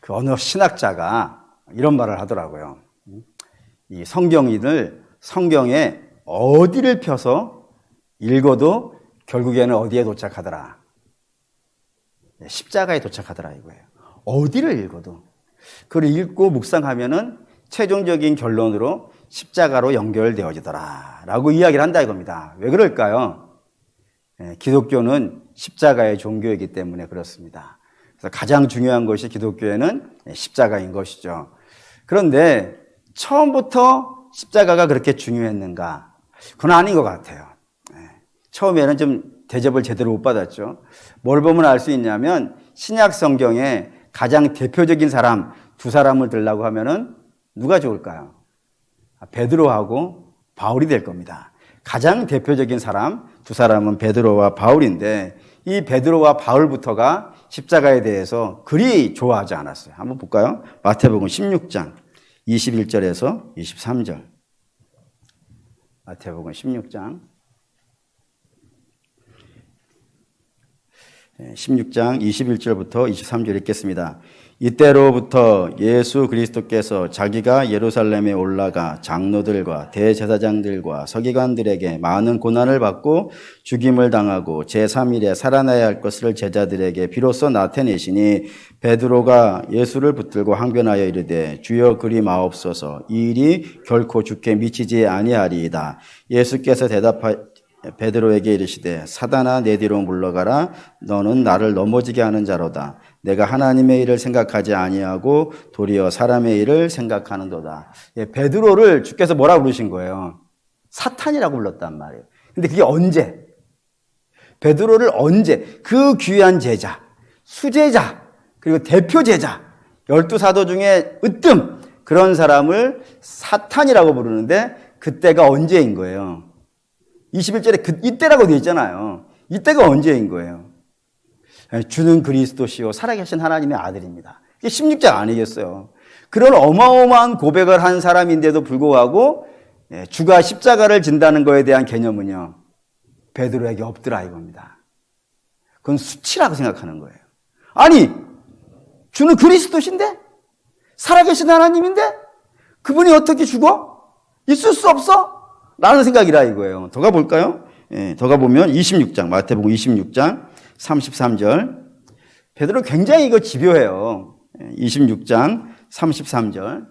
그 어느 신학자가 이런 말을 하더라고요. 이 성경에 어디를 펴서 읽어도 결국에는 어디에 도착하더라? 십자가에 도착하더라 이거예요. 어디를 읽어도. 그걸 읽고 묵상하면은 최종적인 결론으로 십자가로 연결되어지더라 라고 이야기를 한다 이겁니다. 왜 그럴까요? 기독교는 십자가의 종교이기 때문에 그렇습니다. 그래서 가장 중요한 것이 기독교에는 십자가인 것이죠. 그런데 처음부터 십자가가 그렇게 중요했는가? 그건 아닌 것 같아요. 처음에는 좀 대접을 제대로 못 받았죠. 뭘 보면 알 수 있냐면 신약 성경에 가장 대표적인 사람 두 사람을 들라고 하면은 누가 좋을까요? 베드로하고 바울이 될 겁니다. 가장 대표적인 사람 두 사람은 베드로와 바울인데 이 베드로와 바울부터가 십자가에 대해서 그리 좋아하지 않았어요. 한번 볼까요? 마태복음 16장 21절에서 23절. 마태복음 16장 21절부터 23절 읽겠습니다. 이때로부터 예수 그리스도께서 자기가 예루살렘에 올라가 장로들과 대제사장들과 서기관들에게 많은 고난을 받고 죽임을 당하고 제3일에 살아나야 할 것을 제자들에게 비로소 나타내시니 베드로가 예수를 붙들고 항변하여 이르되 주여 그리 마옵소서 이 일이 결코 주께 미치지 아니하리이다. 예수께서 베드로에게 이르시되 사단아 내 뒤로 물러가라 너는 나를 넘어지게 하는 자로다. 내가 하나님의 일을 생각하지 아니하고 도리어 사람의 일을 생각하는도다. 베드로를 주께서 뭐라고 부르신 거예요? 사탄이라고 불렀단 말이에요. 근데 그게 언제? 베드로를 언제? 그 귀한 제자, 수제자, 그리고 대표 제자, 12사도 중에 으뜸 그런 사람을 사탄이라고 부르는데 그때가 언제인 거예요? 21절에 이때라고 되어 있잖아요. 이때가 언제인 거예요? 주는 그리스도시요 살아계신 하나님의 아들입니다. 이게 16장 아니겠어요? 그런 어마어마한 고백을 한 사람인데도 불구하고 주가 십자가를 진다는 거에 대한 개념은요. 베드로에게 없더라 이겁니다. 그건 수치라고 생각하는 거예요. 아니 주는 그리스도신데? 살아계신 하나님인데? 그분이 어떻게 죽어? 있을 수 없어? 라는 생각이라 이거예요. 더 가볼까요? 더 가보면 26장, 마태복음 26장 33절. 베드로 굉장히 이거 집요해요. 26장 33절.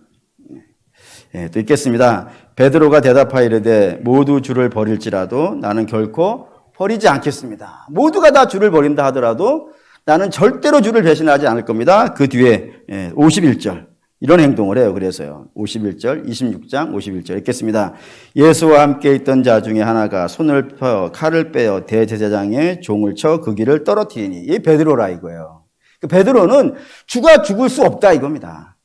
또 읽겠습니다. 베드로가 대답하여 이르되 모두 주를 버릴지라도 나는 결코 버리지 않겠습니다. 모두가 다 주를 버린다 하더라도 나는 절대로 주를 배신하지 않을 겁니다. 그 뒤에 51절. 이런 행동을 해요. 그래서요. 51절, 26장 51절 읽겠습니다. 예수와 함께 있던 자 중에 하나가 손을 펴 칼을 빼어 대제사장의 종을 쳐 그 길을 떨어뜨리니 이 베드로라 이거예요. 베드로는 주가 죽을 수 없다 이겁니다.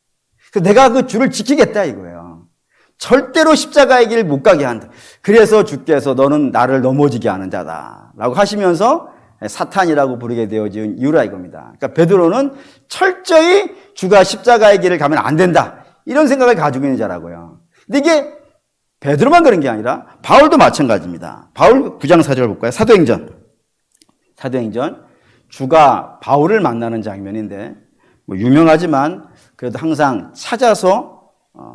내가 그 주를 지키겠다 이거예요. 절대로 십자가의 길 못 가게 한다. 그래서 주께서 너는 나를 넘어지게 하는 자다 라고 하시면서 사탄이라고 부르게 되어진 이유라 이겁니다. 그러니까 베드로는 철저히 주가 십자가의 길을 가면 안 된다. 이런 생각을 가지고 있는 자라고요. 근데 이게 베드로만 그런 게 아니라 바울도 마찬가지입니다. 바울 9장 4절 볼까요? 사도행전. 주가 바울을 만나는 장면인데 유명하지만 그래도 항상 찾아서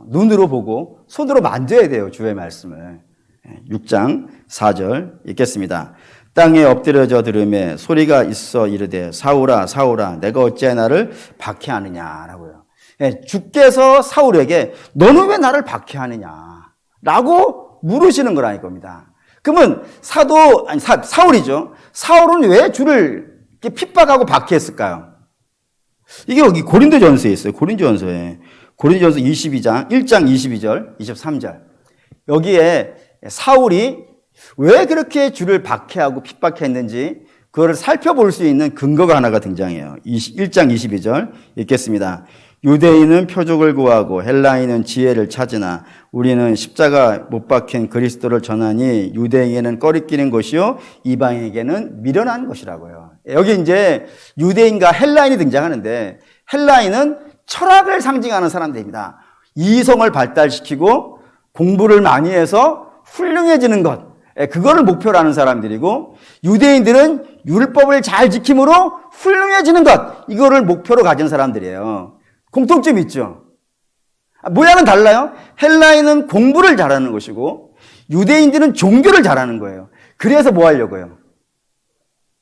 눈으로 보고 손으로 만져야 돼요. 주의 말씀을. 6장 4절 읽겠습니다. 땅에 엎드려져 들음에 소리가 있어 이르되 사울아 사울아 내가 어찌하여 나를 박해하느냐라고요. 주께서 사울에게 너는 왜 나를 박해하느냐라고 물으시는 거라 이겁니다. 그러면 사울이죠. 사울은 왜 주를 이렇게 핍박하고 박해했을까요? 이게 여기 고린도전서에 있어요. 고린도전서 22장 1장 22절 23절 여기에 사울이 왜 그렇게 주를 박해하고 핍박했는지 그거를 살펴볼 수 있는 근거가 하나가 등장해요. 1장 22절 읽겠습니다. 유대인은 표적을 구하고 헬라인은 지혜를 찾으나 우리는 십자가 못 박힌 그리스도를 전하니 유대인에게는 꺼리끼는 것이요 이방인에게는 미련한 것이라고요. 여기 이제 유대인과 헬라인이 등장하는데 헬라인은 철학을 상징하는 사람들입니다. 이성을 발달시키고 공부를 많이 해서 훌륭해지는 것, 그거를 목표로 하는 사람들이고 유대인들은 율법을 잘 지킴으로 훌륭해지는 것, 이거를 목표로 가진 사람들이에요. 공통점이 있죠. 모양은 달라요. 헬라인은 공부를 잘하는 것이고 유대인들은 종교를 잘하는 거예요. 그래서 뭐 하려고요?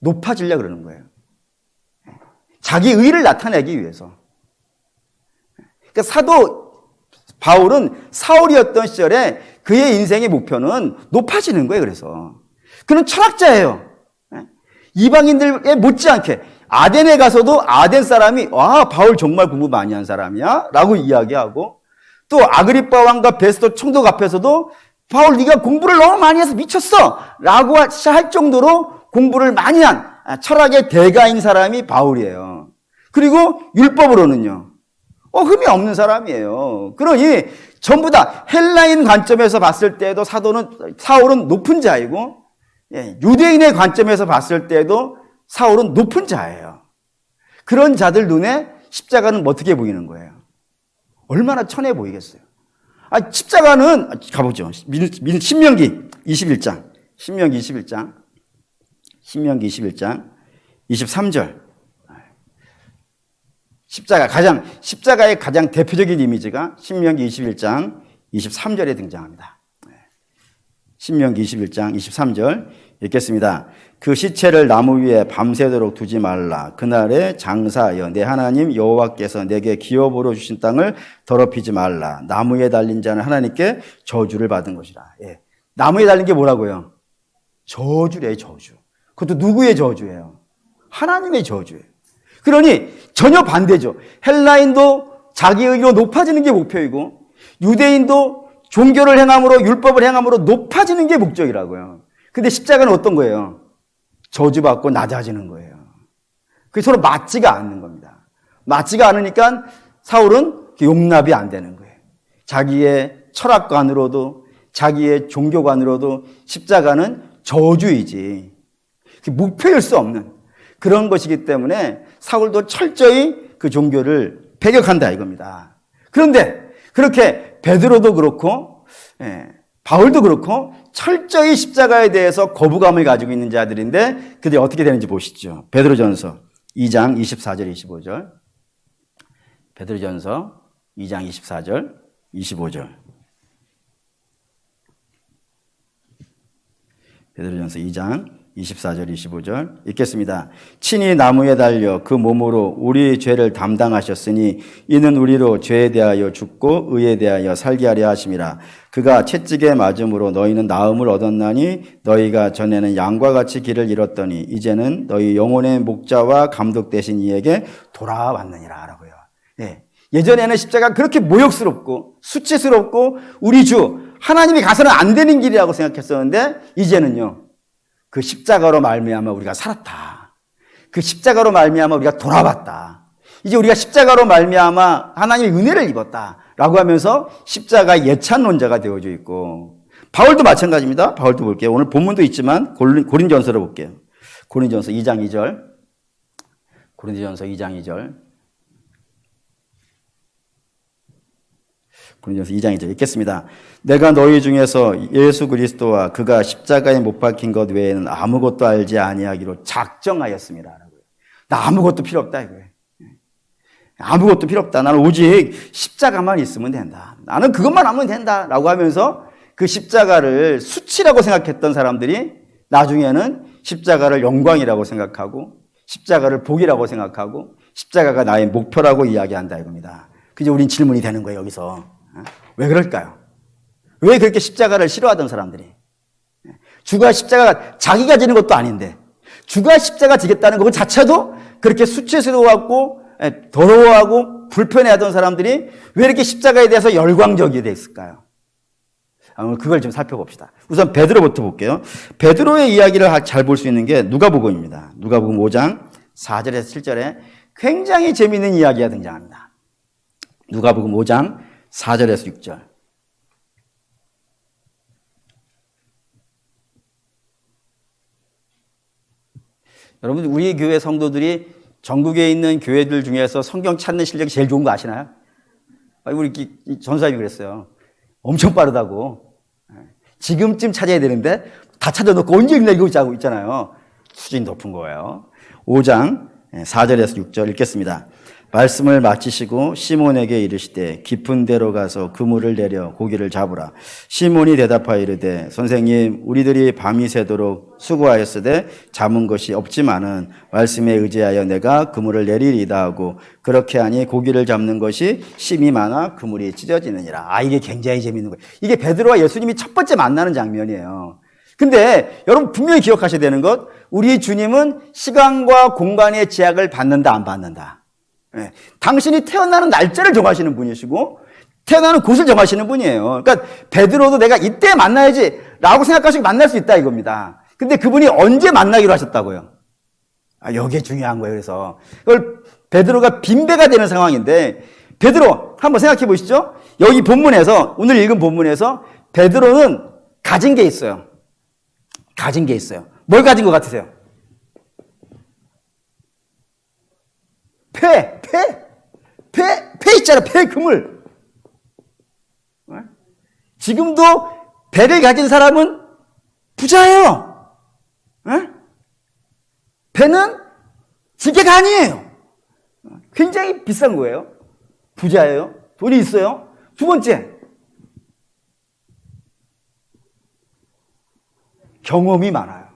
높아지려고 그러는 거예요. 자기 의를 나타내기 위해서. 그러니까 사도 바울은 사울이었던 시절에 그의 인생의 목표는 높아지는 거예요. 그래서 그는 철학자예요. 이방인들에 못지않게 아덴에 가서도 아덴 사람이 와, 바울 정말 공부 많이 한 사람이야 라고 이야기하고, 또 아그리빠 왕과 베스도 총독 앞에서도 바울 네가 공부를 너무 많이 해서 미쳤어 라고 할 정도로 공부를 많이 한 철학의 대가인 사람이 바울이에요. 그리고 율법으로는요, 흠이 없는 사람이에요. 그러니 전부 다 헬라인 관점에서 봤을 때도 사울은 높은 자이고, 유대인의 관점에서 봤을 때도 사울은 높은 자예요. 그런 자들 눈에 십자가는 어떻게 보이는 거예요? 얼마나 천해 보이겠어요? 십자가는, 가보죠. 신명기 21장. 신명기 21장 23절. 십자가의 가장 대표적인 이미지가 신명기 21장 23절에 등장합니다. 신명기 21장 23절 읽겠습니다. 그 시체를 나무 위에 밤새도록 두지 말라. 그날에 장사하여 내 하나님 여호와께서 내게 기업으로 주신 땅을 더럽히지 말라. 나무에 달린 자는 하나님께 저주를 받은 것이라. 나무에 달린 게 뭐라고요? 저주래요, 저주. 그것도 누구의 저주예요? 하나님의 저주예요. 그러니 전혀 반대죠. 헬라인도 자기 의로 높아지는 게 목표이고, 유대인도 종교를 행함으로, 율법을 행함으로 높아지는 게 목적이라고요. 근데 십자가는 어떤 거예요? 저주받고 낮아지는 거예요. 그게 서로 맞지가 않는 겁니다. 맞지가 않으니까 사울은 용납이 안 되는 거예요. 자기의 철학관으로도, 자기의 종교관으로도 십자가는 저주이지, 목표일 수 없는 그런 것이기 때문에 사울도 철저히 그 종교를 배격한다 이겁니다. 그런데 그렇게 베드로도 그렇고 바울도 그렇고 철저히 십자가에 대해서 거부감을 가지고 있는 자들인데, 그들이 어떻게 되는지 보시죠. 베드로전서 2장 24절 25절. 베드로전서 2장 24절 25절. 베드로전서 2장 24절 25절 읽겠습니다. 친히 나무에 달려 그 몸으로 우리 죄를 담당하셨으니 이는 우리로 죄에 대하여 죽고 의에 대하여 살게 하려 하심이라. 그가 채찍에 맞음으로 너희는 나음을 얻었나니 너희가 전에는 양과 같이 길을 잃었더니 이제는 너희 영혼의 목자와 감독 되신 이에게 돌아왔느니라 라고요. 예전에는 십자가 그렇게 모욕스럽고 수치스럽고 우리 주 하나님이 가서는 안 되는 길이라고 생각했었는데, 이제는요, 그 십자가로 말미암아 우리가 살았다. 그 십자가로 말미암아 우리가 돌아왔다. 이제 우리가 십자가로 말미암아 하나님의 은혜를 입었다라고 하면서 십자가 예찬론자가 되어져 있고, 바울도 마찬가지입니다. 바울도 볼게요. 오늘 본문도 있지만 고린전서를 볼게요. 고린전서 2장 2절. 고린전서 2장 2절. 고린도전서 2장 2절 읽겠습니다. 내가 너희 중에서 예수 그리스도와 그가 십자가에 못 박힌 것 외에는 아무것도 알지 아니하기로 작정하였습니다. 나 아무것도 필요 없다 이거예요. 아무것도 필요 없다. 나는 오직 십자가만 있으면 된다. 나는 그것만 하면 된다 라고 하면서 그 십자가를 수치라고 생각했던 사람들이 나중에는 십자가를 영광이라고 생각하고, 십자가를 복이라고 생각하고, 십자가가 나의 목표라고 이야기한다 이겁니다. 그게 우린 질문이 되는 거예요, 여기서. 왜 그럴까요? 왜 그렇게 십자가를 싫어하던 사람들이? 주가 십자가가 자기가 지는 것도 아닌데, 주가 십자가 지겠다는 것 자체도 그렇게 수치스러워하고 더러워하고 불편해하던 사람들이 왜 이렇게 십자가에 대해서 열광적이 됐을까요? 오늘 그걸 좀 살펴봅시다. 우선 베드로부터 볼게요. 베드로의 이야기를 잘 볼 수 있는 게 누가복음입니다. 누가복음 5장 4절에서 7절에 굉장히 재미있는 이야기가 등장합니다. 누가복음 5장 4절에서 6절. 여러분, 우리 교회 성도들이 전국에 있는 교회들 중에서 성경 찾는 실력이 제일 좋은 거 아시나요? 우리 전사님이 그랬어요. 엄청 빠르다고. 지금쯤 찾아야 되는데 다 찾아놓고 언제 읽나 이거 있잖아요. 수준이 높은 거예요. 5장 4절에서 6절 읽겠습니다. 말씀을 마치시고 시몬에게 이르시되 깊은 데로 가서 그물을 내려 고기를 잡으라. 시몬이 대답하여 이르되 선생님 우리들이 밤이 새도록 수고하였으되 잡은 것이 없지만은 말씀에 의지하여 내가 그물을 내리리이다 하고 그렇게 하니 고기를 잡는 것이 심이 많아 그물이 찢어지느니라. 이게 굉장히 재밌는 거예요. 이게 베드로와 예수님이 첫 번째 만나는 장면이에요. 근데 여러분 분명히 기억하셔야 되는 것, 우리 주님은 시간과 공간의 제약을 받는다 안 받는다. 네. 당신이 태어나는 날짜를 정하시는 분이시고 태어나는 곳을 정하시는 분이에요. 그러니까 베드로도 내가 이때 만나야지 라고 생각하시고 만날 수 있다 이겁니다. 근데 그분이 언제 만나기로 하셨다고요? 여기에 중요한 거예요. 그래서 그걸 베드로가 빈배가 되는 상황인데, 베드로 한번 생각해 보시죠. 여기 본문에서, 오늘 읽은 본문에서 베드로는 가진 게 있어요. 가진 게 있어요. 뭘 가진 것 같으세요? 배 있잖아. 배 그물. 지금도 배를 가진 사람은 부자예요. 배는 지게가 아니에요. 굉장히 비싼 거예요. 부자예요. 돈이 있어요. 두 번째, 경험이 많아요.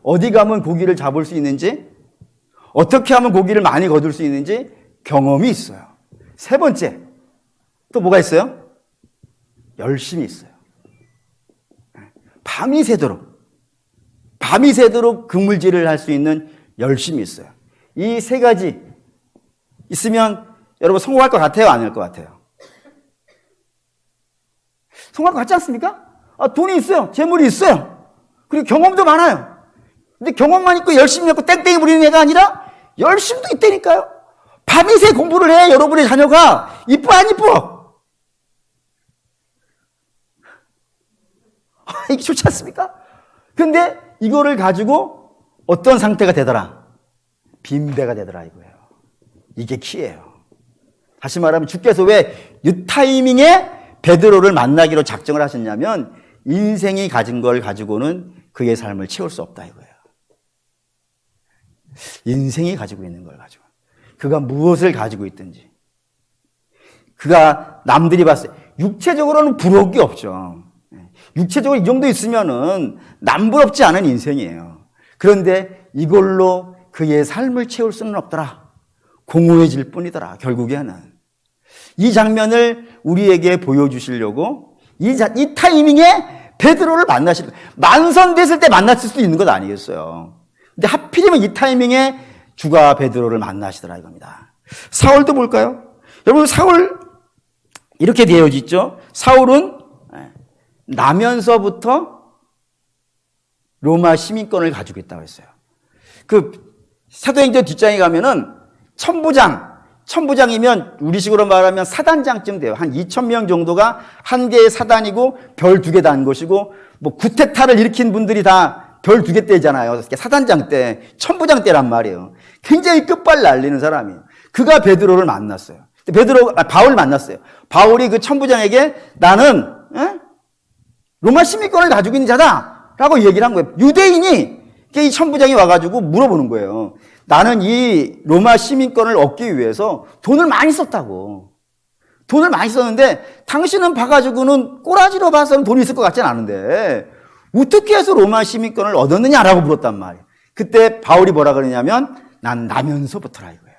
어디 가면 고기를 잡을 수 있는지, 어떻게 하면 고기를 많이 거둘 수 있는지 경험이 있어요. 세 번째, 또 뭐가 있어요? 열심히 있어요. 밤이 새도록 그물질을 할 수 있는 열심히 있어요. 이 세 가지 있으면 여러분 성공할 것 같아요? 안 할 것 같아요? 성공할 것 같지 않습니까? 돈이 있어요. 재물이 있어요. 그리고 경험도 많아요. 근데 경험만 있고 열심히 있고 땡땡이 부리는 애가 아니라 열심도 있다니까요. 밤이새 공부를 해. 여러분의 자녀가 이뻐 안 이뻐? 이게 좋지 않습니까? 근데 이거를 가지고 어떤 상태가 되더라? 빈배가 되더라 이거예요. 이게 키예요. 다시 말하면 주께서 왜 이 타이밍에 베드로를 만나기로 작정을 하셨냐면, 인생이 가진 걸 가지고는 그의 삶을 채울 수 없다 이거예요. 인생이 가지고 있는 걸 가지고, 그가 무엇을 가지고 있든지, 그가 남들이 봤을 때 육체적으로는 부러울 게 없죠. 육체적으로 이 정도 있으면은 남부럽지 않은 인생이에요. 그런데 이걸로 그의 삶을 채울 수는 없더라. 공허해질 뿐이더라. 결국에는 이 장면을 우리에게 보여주시려고 이 타이밍에 베드로를 만나실, 만선됐을 때 만났을 수도 있는 것 아니겠어요. 근데 하필이면 이 타이밍에 주가 베드로를 만나시더라 이겁니다. 사울도 볼까요? 여러분, 사울 이렇게 되어 있죠. 사울은 나면서부터 로마 시민권을 가지고 있다고 했어요. 그 사도행전 뒷장에 가면은 천부장이면 우리식으로 말하면 사단장쯤 돼요. 한 2,000명 정도가 한 개의 사단이고 별 2개 단 것이고, 뭐 구테타를 일으킨 분들이 다 별 2개 때잖아요. 사단장 때, 천부장 때란 말이에요. 굉장히 끝발 날리는 사람이에요. 그가 베드로를 만났어요. 바울을 만났어요. 바울이 그 천부장에게 나는 로마 시민권을 가지고 있는 자다라고 얘기를 한 거예요. 유대인이 이 천부장이 와가지고 물어보는 거예요. 나는 이 로마 시민권을 얻기 위해서 돈을 많이 썼다고. 돈을 많이 썼는데 당신은 봐가지고는 꼬라지로 봐서는 돈이 있을 것 같지는 않은데 어떻게 해서 로마 시민권을 얻었느냐라고 물었단 말이에요. 그때 바울이 뭐라 그러냐면 난 나면서부터라 이거예요.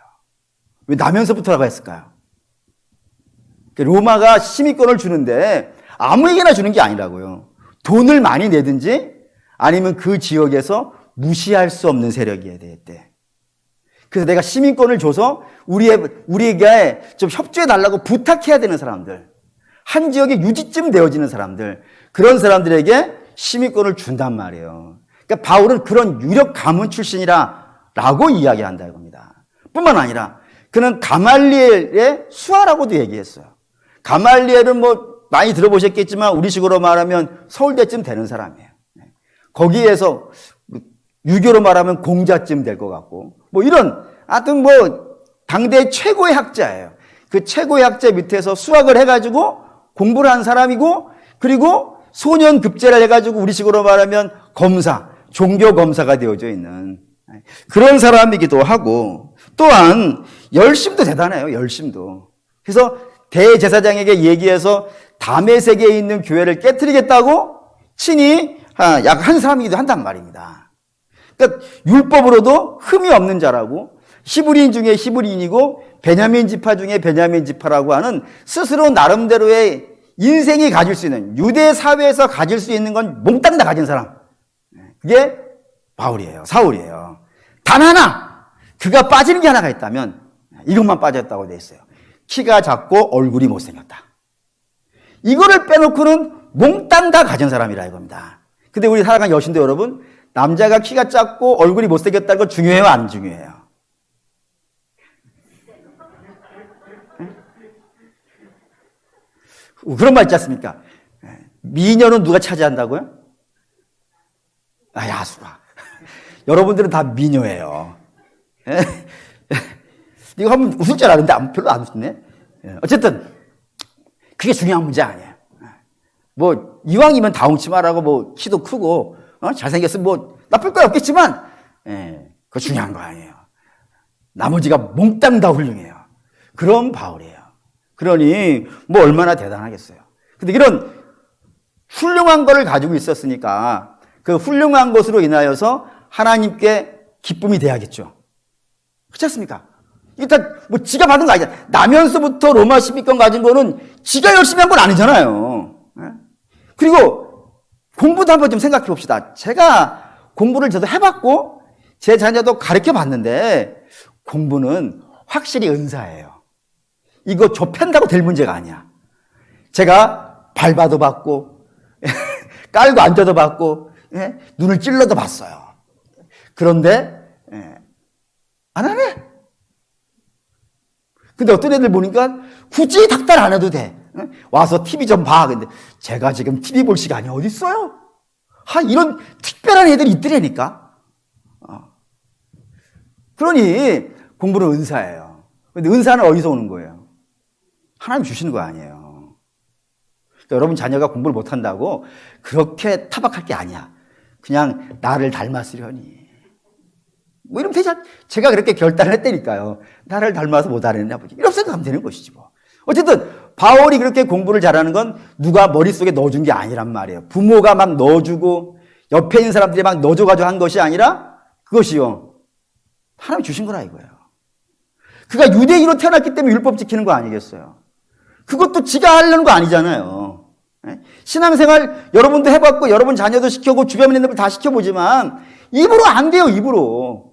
왜 나면서부터라고 했을까요? 로마가 시민권을 주는데 아무에게나 주는 게 아니라고요. 돈을 많이 내든지 아니면 그 지역에서 무시할 수 없는 세력이어야 되겠대. 그래서 내가 시민권을 줘서 우리에게 좀 협조해 달라고 부탁해야 되는 사람들, 한 지역에 유지쯤 되어지는 사람들, 그런 사람들에게 시민권을 준단 말이에요. 그러니까 바울은 그런 유력 가문 출신이라고 이야기한다 이겁니다. 뿐만 아니라 그는 가말리엘의 수하라고도 얘기했어요. 가말리엘은 뭐 많이 들어보셨겠지만 우리식으로 말하면 서울대쯤 되는 사람이에요. 거기에서 유교로 말하면 공자쯤 될 것 같고, 뭐 이런, 하여튼 뭐 당대 최고의 학자예요. 그 최고의 학자 밑에서 수학을 해가지고 공부를 한 사람이고, 그리고 소년급제를 해가지고 우리식으로 말하면 검사, 종교 검사가 되어져 있는 그런 사람이기도 하고, 또한 열심도 대단해요. 열심도. 그래서 대제사장에게 얘기해서 다메섹에 있는 교회를 깨트리겠다고 친히 약 한 사람이기도 한단 말입니다. 그러니까 율법으로도 흠이 없는 자라고 히브리인 중에 히브리인이고 베냐민 지파 중에 베냐민 지파라고 하는 스스로 나름대로의 인생이 가질 수 있는, 유대 사회에서 가질 수 있는 건 몽땅 다 가진 사람. 그게 바울이에요. 사울이에요. 단 하나, 그가 빠지는 게 하나가 있다면 이것만 빠졌다고 돼 있어요. 키가 작고 얼굴이 못생겼다. 이거를 빼놓고는 몽땅 다 가진 사람이라 이겁니다. 근데 우리 살아가는 여신도 여러분, 남자가 키가 작고 얼굴이 못생겼다는 거 중요해요? 안 중요해요? 그런 말 있지 않습니까? 미녀는 누가 차지한다고요? 야수가. 여러분들은 다 미녀예요. 이거 하면 웃을 줄 알았는데 별로 안 웃네. 어쨌든 그게 중요한 문제 아니에요. 뭐 이왕이면 다홍치마라고 뭐 키도 크고 잘생겼으면 뭐 나쁠 거 없겠지만 그거 중요한 거 아니에요. 나머지가 몽땅 다 훌륭해요. 그런 바울이에요. 그러니 뭐 얼마나 대단하겠어요. 근데 이런 훌륭한 거를 가지고 있었으니까 그 훌륭한 것으로 인하여서 하나님께 기쁨이 돼야겠죠. 그렇지 않습니까? 일단 뭐 지가 받은 거 아니잖아요. 나면서부터 로마 시민권 가진 거는 지가 열심히 한 건 아니잖아요. 그리고 공부도 한번 좀 생각해 봅시다. 제가 공부를 저도 해봤고 제 자녀도 가르쳐 봤는데 공부는 확실히 은사예요. 이거 좁힌다고 될 문제가 아니야. 제가 밟아도 봤고 깔고 앉아도 봤고 눈을 찔러도 봤어요. 그런데 안 하네. 근데 어떤 애들 보니까 굳이 닥달 안 해도 돼. 와서 TV 좀 봐. 근데 제가 지금 TV 볼 시간이 어디 있어요? 이런 특별한 애들이 있더라니까. 그러니 공부는 은사예요. 근데 은사는 어디서 오는 거예요? 하나님 주시는 거 아니에요. 그러니까 여러분 자녀가 공부를 못한다고 그렇게 타박할 게 아니야. 그냥 나를 닮았으려니. 뭐 이러면 되지 않... 제가 그렇게 결단을 했다니까요. 나를 닮아서 못하려는 아버지. 이렇게 생각하면 되는 것이지 뭐. 어쨌든 바울이 그렇게 공부를 잘하는 건 누가 머릿속에 넣어준 게 아니란 말이에요. 부모가 막 넣어주고 옆에 있는 사람들이 막 넣어줘가지고 한 것이 아니라 그것이요. 하나님이 주신 거라 이거예요. 그가 유대인으로 태어났기 때문에 율법 지키는 거 아니겠어요? 그것도 지가 하려는 거 아니잖아요. 신앙생활 여러분도 해봤고 여러분 자녀도 시켜보고 주변에 있는 분들 다 시켜보지만 입으로 안 돼요. 입으로.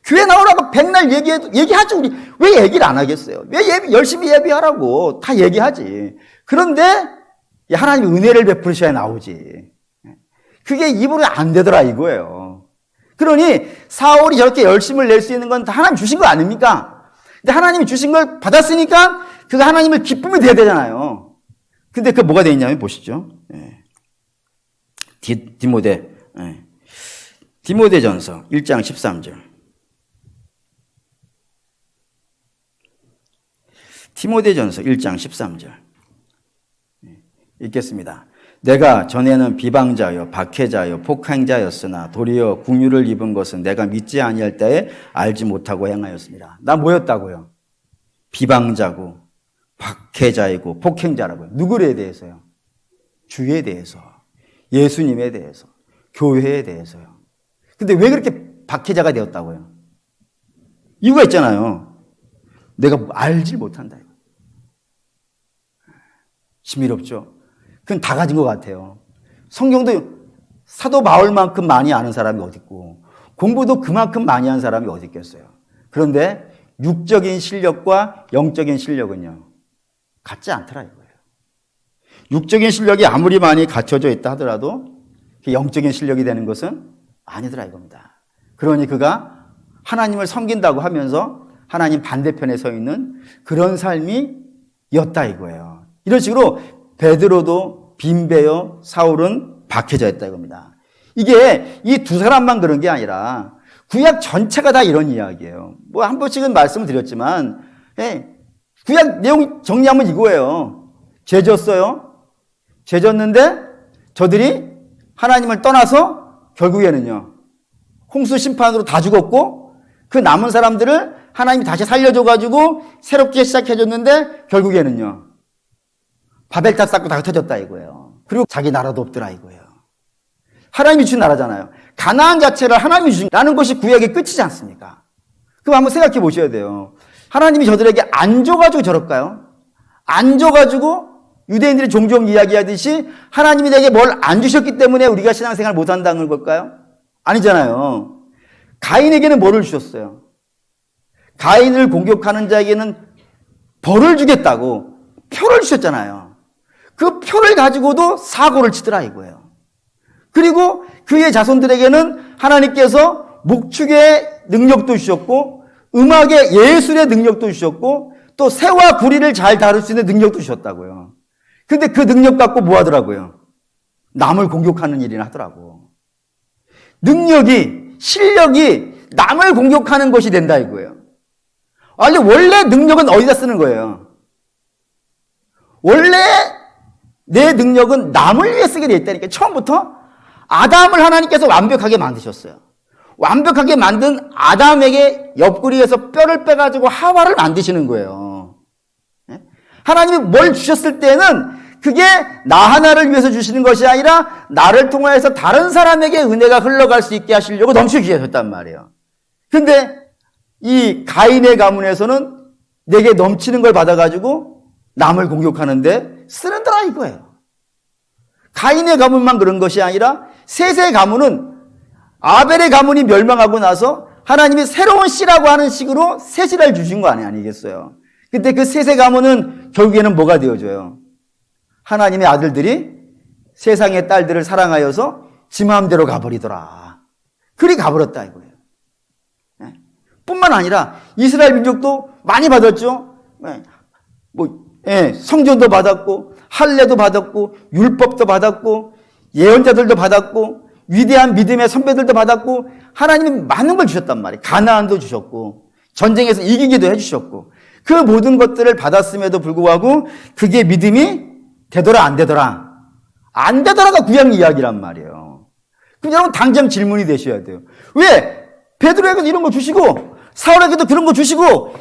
교회 나오라고 백날 얘기하죠. 우리 왜 얘기를 안 하겠어요? 왜 열심히 예배하라고 다 얘기하지. 그런데 하나님이 은혜를 베푸셔야 나오지. 그게 입으로 안 되더라 이거예요. 그러니 사울이 저렇게 열심을 낼 수 있는 건 다 하나님 주신 거 아닙니까? 근데 하나님이 주신 걸 받았으니까 그가 하나님을 기쁨이 돼야 되잖아요. 근데 그 뭐가 돼 있냐면 보시죠. 디모데전서 1장 13절. 디모데전서 1장 13절. 읽겠습니다. 내가 전에는 비방자요 박해자요 폭행자였으나 도리어 긍휼을 입은 것은 내가 믿지 아니할 때에 알지 못하고 행하였습니다. 나 뭐였다고요? 비방자고 박해자이고 폭행자라고요. 누구에 대해서요? 주에 대해서, 예수님에 대해서, 교회에 대해서요. 근데 왜 그렇게 박해자가 되었다고요? 이유가 있잖아요. 내가 알지 못한다. 신비롭죠? 그건 다 가진 것 같아요. 성경도 사도 바울만큼 많이 아는 사람이 어디 있고 공부도 그만큼 많이 한 사람이 어디 있겠어요. 그런데 육적인 실력과 영적인 실력은요. 같지 않더라 이거예요. 육적인 실력이 아무리 많이 갖춰져 있다 하더라도 영적인 실력이 되는 것은 아니더라 이겁니다. 그러니 그가 하나님을 섬긴다고 하면서 하나님 반대편에 서 있는 그런 삶이었다 이거예요. 이런 식으로 베드로도 빈배요, 사울은 박해자였다 이겁니다. 이게 이 두 사람만 그런 게 아니라 구약 전체가 다 이런 이야기예요. 뭐 한 번씩은 말씀을 드렸지만 구약 내용 정리하면 이거예요. 죄 졌어요. 죄 졌는데 저들이 하나님을 떠나서 결국에는요. 홍수 심판으로 다 죽었고 그 남은 사람들을 하나님이 다시 살려줘가지고 새롭게 시작해줬는데 결국에는요, 바벨탑 쌓고 다 흩어졌다 이거예요. 그리고 자기 나라도 없더라 이거예요. 하나님이 주신 나라잖아요. 가나안 자체를 하나님이 주신다는 것이 구약의 끝이지 않습니까? 그럼 한번 생각해 보셔야 돼요. 하나님이 저들에게 안 줘가지고 저럴까요? 안 줘가지고 유대인들이 종종 이야기하듯이 하나님이 내게 뭘 안 주셨기 때문에 우리가 신앙생활 못한다는 걸까요? 아니잖아요. 가인에게는 뭐를 주셨어요? 가인을 공격하는 자에게는 벌을 주겠다고 표를 주셨잖아요. 그 표를 가지고도 사고를 치더라 이거예요. 그리고 그의 자손들에게는 하나님께서 목축의 능력도 주셨고 음악의 예술의 능력도 주셨고 또 새와 구리를 잘 다룰 수 있는 능력도 주셨다고요. 근데 그 능력 갖고 뭐 하더라고요? 남을 공격하는 일이나 하더라고. 능력이, 실력이 남을 공격하는 것이 된다 이거예요. 아니, 원래 능력은 어디다 쓰는 거예요? 원래 내 능력은 남을 위해 쓰게 돼 있다니까. 처음부터 아담을 하나님께서 완벽하게 만드셨어요. 완벽하게 만든 아담에게 옆구리에서 뼈를 빼가지고 하와를 만드시는 거예요. 하나님이 뭘 주셨을 때는 그게 나 하나를 위해서 주시는 것이 아니라 나를 통하여서 다른 사람에게 은혜가 흘러갈 수 있게 하시려고 넘치게 하셨단 말이에요. 근데 이 가인의 가문에서는 내게 넘치는 걸 받아가지고 남을 공격하는데 쓰는더라 이거예요. 가인의 가문만 그런 것이 아니라 셋의 가문은 아벨의 가문이 멸망하고 나서 하나님이 새로운 씨라고 하는 식으로 셋이를 주신 거 아니겠어요? 근데 그 셋의 가문은 결국에는 뭐가 되어줘요? 하나님의 아들들이 세상의 딸들을 사랑하여서 지 마음대로 가버리더라. 그리 가버렸다 이거예요. 뿐만 아니라 이스라엘 민족도 많이 받았죠. 성전도 받았고 할례도 받았고 율법도 받았고 예언자들도 받았고 위대한 믿음의 선배들도 받았고 하나님이 많은 걸 주셨단 말이에요. 가나안도 주셨고 전쟁에서 이기기도 해주셨고 그 모든 것들을 받았음에도 불구하고 그게 믿음이 되더라 안 되더라? 안 되더라가 구약 이야기란 말이에요. 그럼 여러분 당장 질문이 되셔야 돼요. 왜? 베드로에게도 이런 거 주시고 사울에게도 그런 거 주시고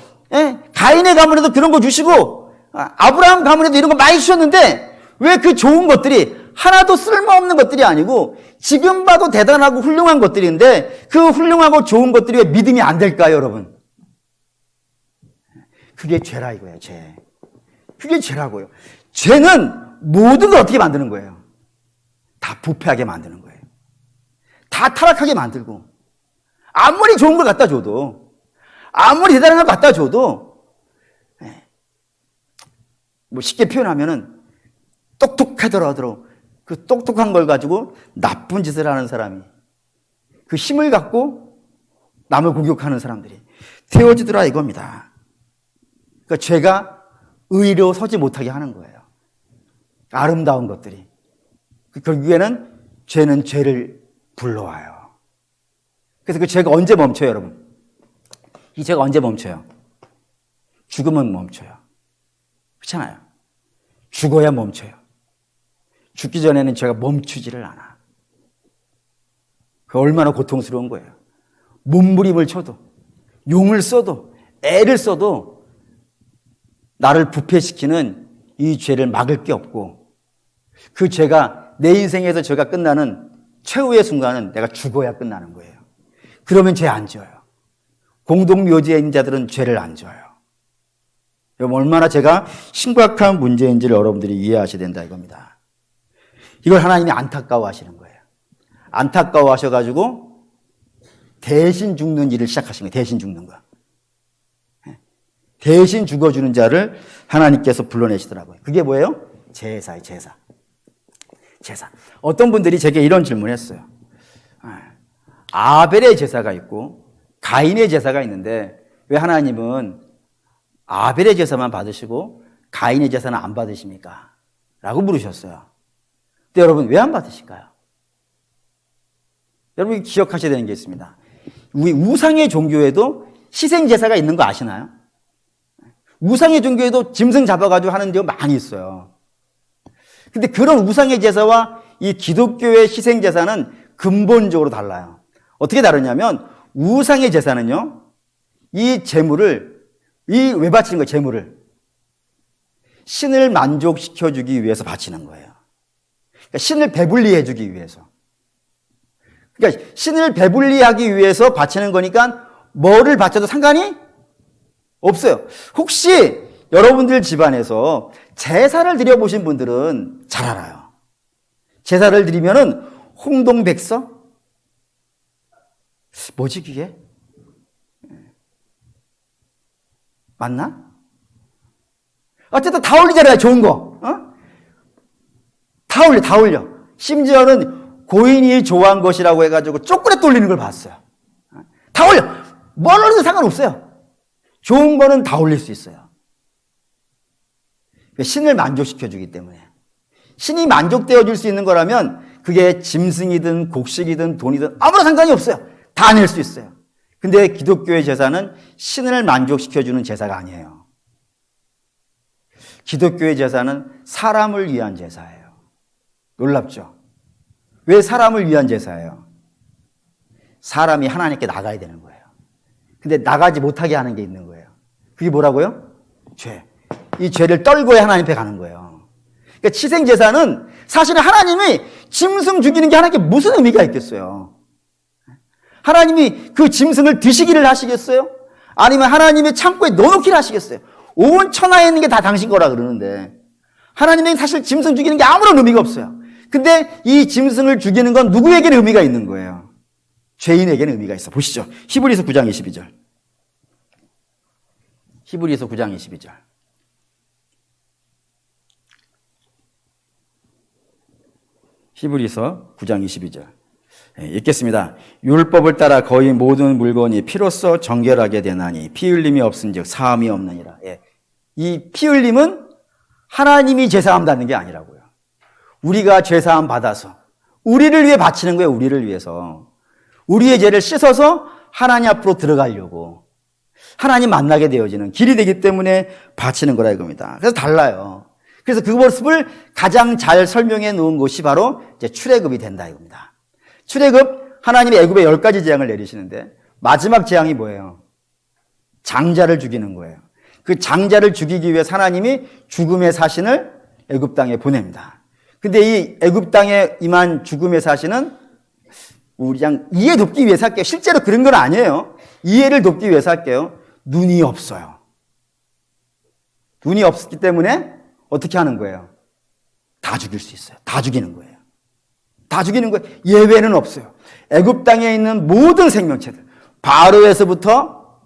가인의 가문에도 그런 거 주시고 아브라함 가문에도 이런 거 많이 주셨는데 왜 그 좋은 것들이 하나도 쓸모없는 것들이 아니고 지금 봐도 대단하고 훌륭한 것들인데 그 훌륭하고 좋은 것들이 왜 믿음이 안 될까요, 여러분? 그게 죄라 이거예요, 죄. 그게 죄라고요. 죄는 모든 걸 어떻게 만드는 거예요? 다 부패하게 만드는 거예요. 다 타락하게 만들고 아무리 좋은 걸 갖다 줘도 아무리 대단한 걸 갖다 줘도 뭐 쉽게 표현하면은 똑똑하더라도 그 똑똑한 걸 가지고 나쁜 짓을 하는 사람이 그 힘을 갖고 남을 공격하는 사람들이 되어지더라 이겁니다. 그러니까 죄가 의로 서지 못하게 하는 거예요. 아름다운 것들이. 결국에는 죄는 죄를 불러와요. 그래서 그 죄가 언제 멈춰요, 여러분? 이 죄가 언제 멈춰요? 죽으면 멈춰요. 그렇잖아요. 죽어야 멈춰요. 죽기 전에는 죄가 멈추지를 않아. 그 얼마나 고통스러운 거예요. 몸부림을 쳐도, 용을 써도, 애를 써도 나를 부패시키는 이 죄를 막을 게 없고 그 죄가 내 인생에서 죄가 끝나는 최후의 순간은 내가 죽어야 끝나는 거예요. 그러면 죄 안 지어요. 공동묘지에 있는 자들은 죄를 안 지어요. 여러분 얼마나 제가 심각한 문제인지를 여러분들이 이해하셔야 된다 이겁니다. 이걸 하나님이 안타까워하시는 거예요. 안타까워하셔가지고 대신 죽는 일을 시작하신 거예요. 대신 죽는 거. 대신 죽어주는 자를 하나님께서 불러내시더라고요. 그게 뭐예요? 제사예요, 제사. 제사. 어떤 분들이 제게 이런 질문을 했어요. 아벨의 제사가 있고 가인의 제사가 있는데 왜 하나님은 아벨의 제사만 받으시고 가인의 제사는 안 받으십니까? 라고 물으셨어요. 근데 여러분 왜 안 받으실까요? 여러분이 기억하셔야 되는 게 있습니다. 우리 우상의 종교에도 희생 제사가 있는 거 아시나요? 우상의 종교에도 짐승 잡아가지고 하는 데가 많이 있어요. 근데 그런 우상의 제사와 이 기독교의 희생 제사는 근본적으로 달라요. 어떻게 다르냐면 우상의 제사는요, 이 제물을, 왜 바치는 거예요, 제물을? 신을 만족시켜주기 위해서 바치는 거예요. 그러니까 신을 배불리 해주기 위해서. 그러니까 신을 배불리 하기 위해서 바치는 거니까 뭐를 바쳐도 상관이 없어요. 혹시 여러분들 집안에서 제사를 드려보신 분들은 잘 알아요. 제사를 드리면은 홍동백서? 뭐지 그게? 맞나? 어쨌든 다 올리잖아요, 좋은 거. 다 올려. 심지어는 고인이 좋아한 것이라고 해가지고 초콜릿 올리는 걸 봤어요. 다 올려. 뭘 올려도 상관없어요. 좋은 거는 다 올릴 수 있어요. 신을 만족시켜주기 때문에. 신이 만족되어 줄 수 있는 거라면 그게 짐승이든 곡식이든 돈이든 아무런 상관이 없어요. 다 낼 수 있어요. 근데 기독교의 제사는 신을 만족시켜주는 제사가 아니에요. 기독교의 제사는 사람을 위한 제사예요. 놀랍죠? 왜 사람을 위한 제사예요? 사람이 하나님께 나가야 되는 거예요. 근데 나가지 못하게 하는 게 있는 거예요. 그게 뭐라고요? 죄. 이 죄를 떨고야 하나님 앞에 가는 거예요. 그러니까 치생제사는 사실은 하나님이 짐승 죽이는 게 하나님께 무슨 의미가 있겠어요? 하나님이 그 짐승을 드시기를 하시겠어요? 아니면 하나님의 창고에 넣어놓기를 하시겠어요? 온 천하에 있는 게 다 당신 거라 그러는데 하나님은 사실 짐승 죽이는 게 아무런 의미가 없어요. 근데 이 짐승을 죽이는 건 누구에게는 의미가 있는 거예요? 죄인에게는 의미가 있어. 보시죠. 히브리서 9장 22절. 히브리서 9장 22절. 히브리서 9장 22절. 읽겠습니다. 율법을 따라 거의 모든 물건이 피로써 정결하게 되나니 피 흘림이 없은즉 사함이 없느니라. 이 피 흘림은 하나님이 제사함 받는 게 아니라고요. 우리가 제사함 받아서 우리를 위해 바치는 거예요. 우리를 위해서. 우리의 죄를 씻어서 하나님 앞으로 들어가려고 하나님 만나게 되어지는 길이 되기 때문에 바치는 거라 이겁니다. 그래서 달라요. 그래서 그 모습을 가장 잘 설명해 놓은 것이 바로 이제 출애굽이 된다 이겁니다. 출애굽, 하나님이 애굽에 10가지 재앙을 내리시는데 마지막 재앙이 뭐예요? 장자를 죽이는 거예요. 그 장자를 죽이기 위해 하나님이 죽음의 사신을 애굽 땅에 보냅니다. 근데 이 애굽 땅에 임한 죽음의 사신은 우리 그냥 이해 돕기 위해서 할게요. 실제로 그런 건 아니에요. 이해를 돕기 위해서 할게요. 눈이 없어요. 눈이 없기 때문에 어떻게 하는 거예요? 다 죽일 수 있어요. 다 죽이는 거예요. 다 죽이는 거예요. 예외는 없어요. 애굽 땅에 있는 모든 생명체들, 바로에서부터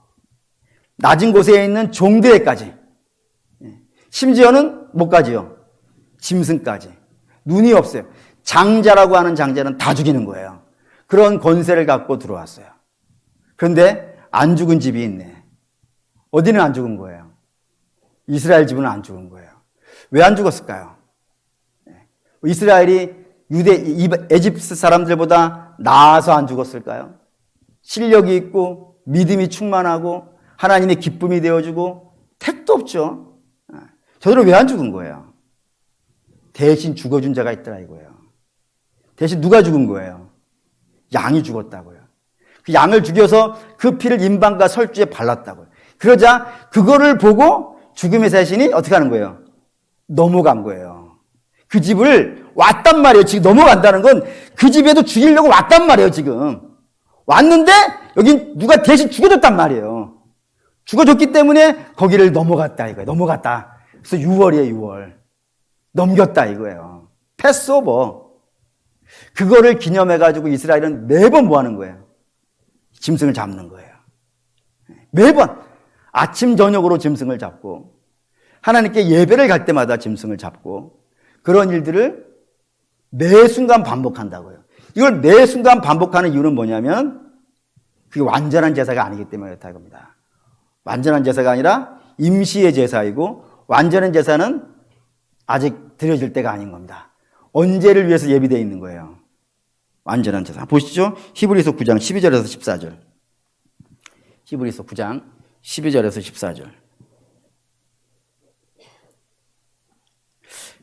낮은 곳에 있는 종들에까지, 심지어는 뭐까지요? 짐승까지. 눈이 없어요. 장자라고 하는 장자는 다 죽이는 거예요. 그런 권세를 갖고 들어왔어요. 그런데 안 죽은 집이 있네. 어디는 안 죽은 거예요? 이스라엘 집은 안 죽은 거예요. 왜 안 죽었을까요? 이스라엘이 에집트 사람들보다 나아서 안 죽었을까요? 실력이 있고 믿음이 충만하고 하나님의 기쁨이 되어주고 택도 없죠. 저들은 왜 안 죽은 거예요? 대신 죽어준 자가 있더라 이거예요. 대신 누가 죽은 거예요? 양이 죽었다고요. 그 양을 죽여서 그 피를 임방과 설주에 발랐다고요. 그러자 그거를 보고 죽음의 사신이 어떻게 하는 거예요? 넘어간 거예요. 그 집을 왔단 말이에요. 지금 넘어간다는 건 그 집에도 죽이려고 왔단 말이에요. 지금 왔는데 여긴 누가 대신 죽여줬단 말이에요. 죽어줬기 때문에 거기를 넘어갔다 이거예요. 넘어갔다. 그래서 6월이에요. 6월. 넘겼다 이거예요. 패스오버. 그거를 기념해가지고 이스라엘은 매번 뭐 하는 거예요? 짐승을 잡는 거예요. 매번 아침 저녁으로 짐승을 잡고 하나님께 예배를 갈 때마다 짐승을 잡고 그런 일들을 매 순간 반복한다고요. 이걸 매 순간 반복하는 이유는 뭐냐면 그게 완전한 제사가 아니기 때문에 그렇다 이겁니다. 완전한 제사가 아니라 임시의 제사이고 완전한 제사는 아직 드려질 때가 아닌 겁니다. 언제를 위해서 예비되어 있는 거예요? 완전한 제사. 보시죠. 히브리서 9장 12절에서 14절. 히브리서 9장 12절에서 14절.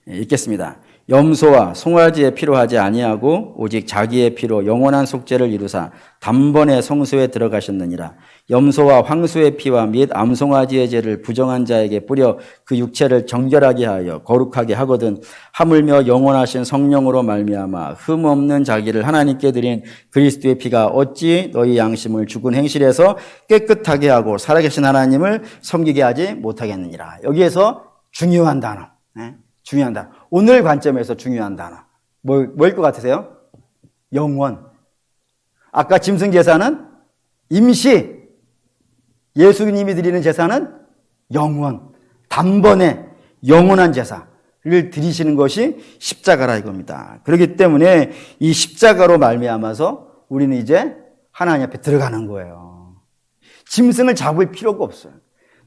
읽겠습니다. 염소와 송아지의 피로 하지 아니하고 오직 자기의 피로 영원한 속죄를 이루사 단번에 성소에 들어가셨느니라. 염소와 황소의 피와 및 암송아지의 죄를 부정한 자에게 뿌려 그 육체를 정결하게 하여 거룩하게 하거든 하물며 영원하신 성령으로 말미암아 흠 없는 자기를 하나님께 드린 그리스도의 피가 어찌 너희 양심을 죽은 행실에서 깨끗하게 하고 살아계신 하나님을 섬기게 하지 못하겠느니라. 여기에서 중요한 단어, 중요한 단어. 오늘 관점에서 중요한 단어. 뭐일 것 같으세요? 영원. 아까 짐승 제사는 임시. 예수님이 드리는 제사는 영원. 단번에 영원한 제사를 드리시는 것이 십자가라 이겁니다. 그렇기 때문에 이 십자가로 말미암아서 우리는 이제 하나님 앞에 들어가는 거예요. 짐승을 잡을 필요가 없어요.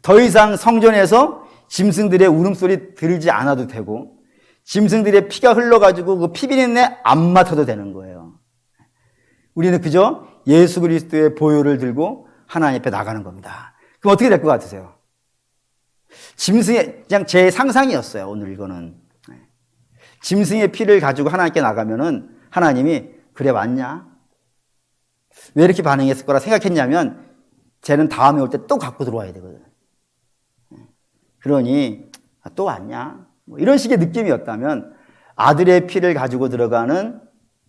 더 이상 성전에서 짐승들의 울음소리 들지 않아도 되고 짐승들의 피가 흘러가지고 그 피비린내 안 맡아도 되는 거예요. 우리는 그저 예수 그리스도의 보혈을 들고 하나님 앞에 나가는 겁니다. 그럼 어떻게 될 것 같으세요? 짐승의 그냥 제 상상이었어요. 오늘 이거는 짐승의 피를 가지고 하나님께 나가면은 하나님이 그래 왔냐? 왜 이렇게 반응했을 거라 생각했냐면 쟤는 다음에 올 때 또 갖고 들어와야 되거든. 그러니 또 왔냐? 뭐 이런 식의 느낌이었다면 아들의 피를 가지고 들어가는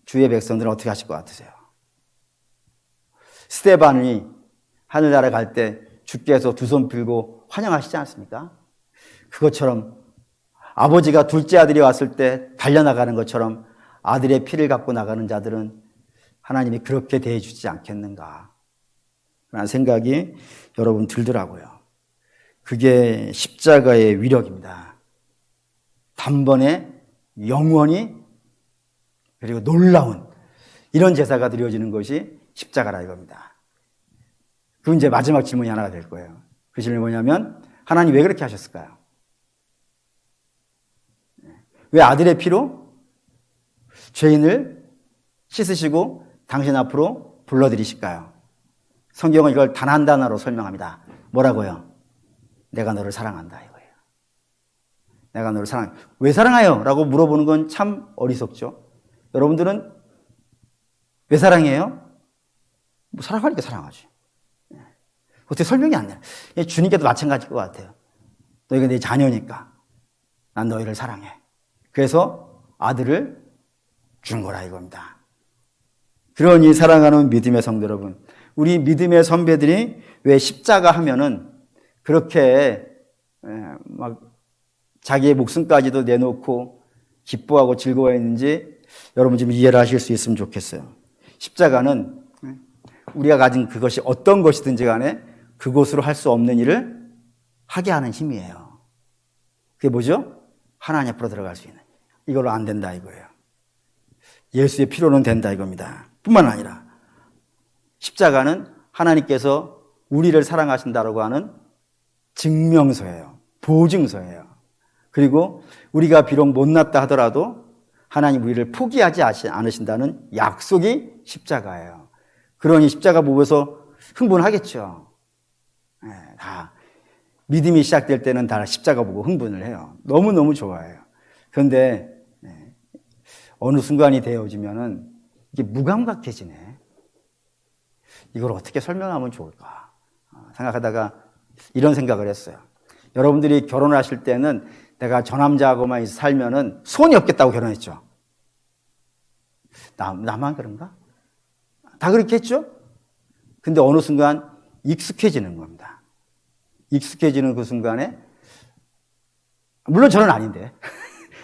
주의 백성들은 어떻게 하실 것 같으세요? 스데반이 하늘나라 갈 때 주께서 두 손 들고 환영하시지 않습니까? 그것처럼 아버지가 둘째 아들이 왔을 때 달려나가는 것처럼 아들의 피를 갖고 나가는 자들은 하나님이 그렇게 대해주지 않겠는가 라는 생각이 여러분 들더라고요. 그게 십자가의 위력입니다. 단번에 영원히 그리고 놀라운 이런 제사가 드려지는 것이 십자가라 이겁니다. 그럼 이제 마지막 질문이 하나가 될 거예요. 그 질문이 뭐냐면 하나님 왜 그렇게 하셨을까요? 왜 아들의 피로 죄인을 씻으시고 당신 앞으로 불러들이실까요? 성경은 이걸 단 한 단어로 설명합니다. 뭐라고요? 내가 너를 사랑한다 이거예요. 내가 너를 사랑해. 왜 사랑해요? 라고 물어보는 건 참 어리석죠. 여러분들은 왜 사랑해요? 뭐 사랑하니까 사랑하지. 어떻게 설명이 안 돼? 주님께도 마찬가지일 것 같아요. 너희가 내 자녀니까 난 너희를 사랑해. 그래서 아들을 준 거라 이겁니다. 그러니 사랑하는 믿음의 성도 여러분, 우리 믿음의 선배들이 왜 십자가 하면은 그렇게 막 자기의 목숨까지도 내놓고 기뻐하고 즐거워했는지 여러분 좀 이해를 하실 수 있으면 좋겠어요. 십자가는 우리가 가진 그것이 어떤 것이든지 간에 그곳으로 할 수 없는 일을 하게 하는 힘이에요. 그게 뭐죠? 하나님 앞으로 들어갈 수 있는. 이걸로 안 된다 이거예요. 예수의 피로는 된다 이겁니다. 뿐만 아니라 십자가는 하나님께서 우리를 사랑하신다라고 하는 증명서예요. 보증서예요. 그리고 우리가 비록 못났다 하더라도 하나님 우리를 포기하지 않으신다는 약속이 십자가예요. 그러니 십자가 보고서 흥분하겠죠. 다 믿음이 시작될 때는 다 십자가 보고 흥분을 해요. 너무너무 좋아해요. 그런데 어느 순간이 되어지면은 이게 무감각해지네. 이걸 어떻게 설명하면 좋을까 생각하다가 이런 생각을 했어요. 여러분들이 결혼하실 때는 내가 저 남자하고만 살면은 소원이 없겠다고 결혼했죠. 나만 그런가? 다 그렇게 했죠? 근데 어느 순간 익숙해지는 겁니다. 익숙해지는 그 순간에, 물론 저는 아닌데,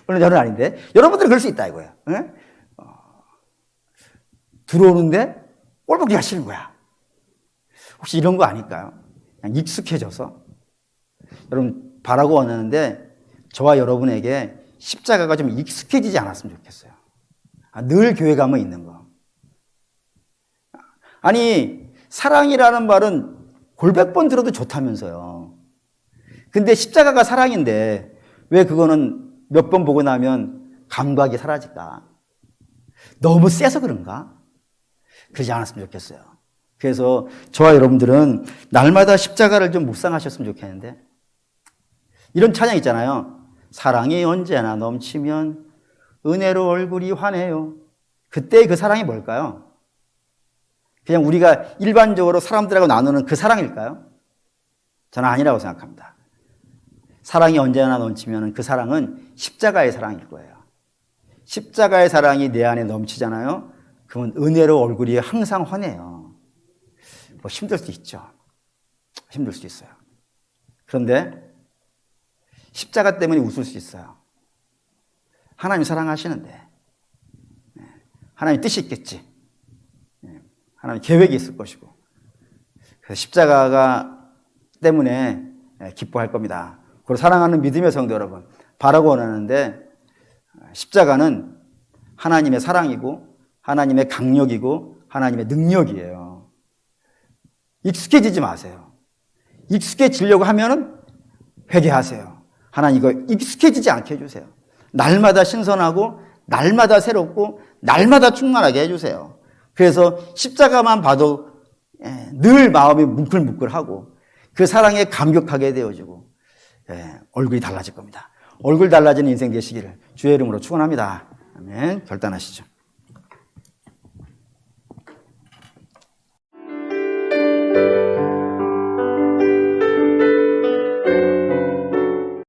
여러분들은 그럴 수 있다 이거예요. 들어오는데 꼴보기가 싫은 거야. 혹시 이런 거 아닐까요? 그냥 익숙해져서. 여러분, 바라고 원하는데 저와 여러분에게 십자가가 좀 익숙해지지 않았으면 좋겠어요. 늘 교회 가면 있는 거. 아니, 사랑이라는 말은 골백 번 들어도 좋다면서요. 근데 십자가가 사랑인데 왜 그거는 몇 번 보고 나면 감각이 사라질까? 너무 세서 그런가? 그러지 않았으면 좋겠어요. 그래서 저와 여러분들은 날마다 십자가를 좀 묵상하셨으면 좋겠는데 이런 찬양 있잖아요. 사랑이 언제나 넘치면 은혜로 얼굴이 환해요. 그때 그 사랑이 뭘까요? 그냥 우리가 일반적으로 사람들하고 나누는 그 사랑일까요? 저는 아니라고 생각합니다. 사랑이 언제나 넘치면 그 사랑은 십자가의 사랑일 거예요. 십자가의 사랑이 내 안에 넘치잖아요. 그러면 은혜로 얼굴이 항상 환해요. 뭐 힘들 수 있죠. 힘들 수 있어요. 그런데 십자가 때문에 웃을 수 있어요. 하나님 사랑하시는데 하나님 뜻이 있겠지. 하나님 계획이 있을 것이고 그래서 십자가가 때문에 기뻐할 겁니다. 그리고 사랑하는 믿음의 성도 여러분, 바라고 원하는데 십자가는 하나님의 사랑이고 하나님의 강력이고 하나님의 능력이에요. 익숙해지지 마세요. 익숙해지려고 하면은 회개하세요. 하나님 이거 익숙해지지 않게 해주세요. 날마다 신선하고 날마다 새롭고 날마다 충만하게 해주세요. 그래서 십자가만 봐도 늘 마음이 뭉클뭉클하고 그 사랑에 감격하게 되어지고 얼굴이 달라질 겁니다. 얼굴 달라지는 인생 되시기를 주의 이름으로 축원합니다. 아멘. 결단하시죠.